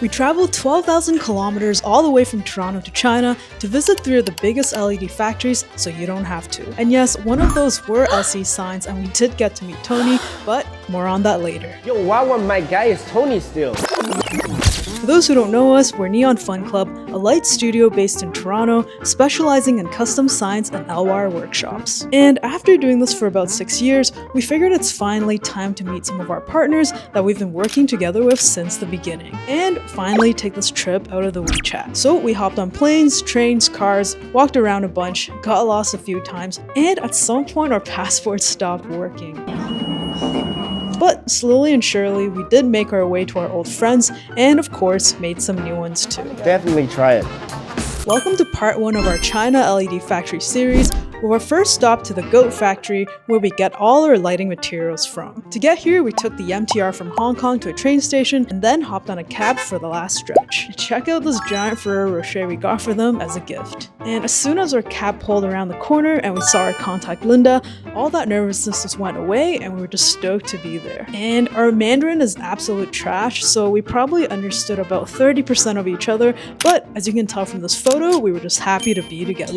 We traveled 12,000 kilometers all the way from Toronto to China to visit 3 of the biggest LED factories so you don't have to. And yes, one of those were LC signs and we did get to meet Tony, but more on that later. Yo, why one my guy is Tony still? For those who don't know us, we're Neon Fun Club, a light studio based in Toronto, specializing in custom signs and L-wire workshops. And after doing this for about 6 years, we figured it's finally time to meet some of our partners that we've been working together with since the beginning, and finally take this trip out of the WeChat. So we hopped on planes, trains, cars, walked around a bunch, got lost a few times, and at some point our passports stopped working. But slowly and surely, we did make our way to our old friends, and of course, made some new ones too. Definitely try it. Welcome to part 1 of our China LED Factory series, with our first stop to the Goat Factory, where we get all our lighting materials from. To get here, we took the MTR from Hong Kong to a train station, and then hopped on a cab for the last stretch. Check out this giant Ferrero Rocher we got for them as a gift. And as soon as our cab pulled around the corner and we saw our contact Linda, all that nervousness just went away and we were just stoked to be there. And our Mandarin is absolute trash, so we probably understood about 30% of each other, but as you can tell from this photo, we were just happy to be together.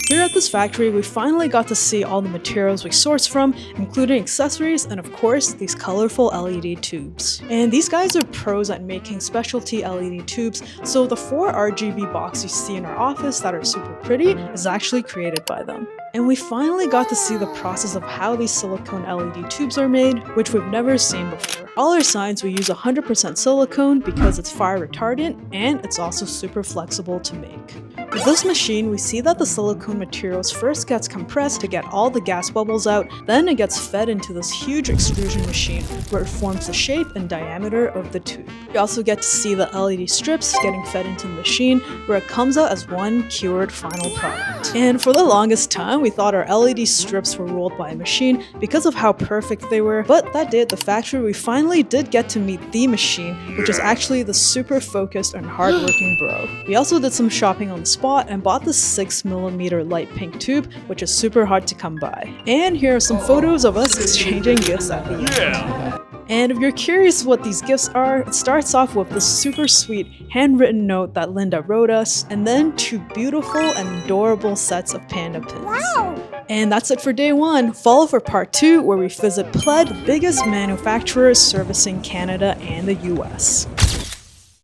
Here at this factory, we finally got to see all the materials we sourced from, including accessories and of course, these colorful LED tubes. And these guys are pros at making specialty LED tubes, so the 4 RGB box you see in our office that are super pretty is actually created by them. And we finally got to see the process of how these silicone LED tubes are made, which we've never seen before. All our signs we use 100% silicone because it's fire retardant and it's also super flexible to make. With this machine, we see that the silicone materials first gets compressed to get all the gas bubbles out, then it gets fed into this huge extrusion machine where it forms the shape and diameter of the tube. We also get to see the LED strips getting fed into the machine where it comes out as one cured final product. And for the longest time, we thought our LED strips were rolled by a machine because of how perfect they were, but that day at the factory, we finally did get to meet the machine, which is actually the super focused and hardworking bro. We also did some shopping on the spot and bought this 6mm light pink tube, which is super hard to come by. And here are some photos of us exchanging gifts at the end. And if you're curious what these gifts are, it starts off with this super sweet handwritten note that Linda wrote us, and then 2 beautiful and adorable sets of panda pins. Wow! And that's it for day 1. Follow for part 2, where we visit Pled, the biggest manufacturer servicing Canada and the US.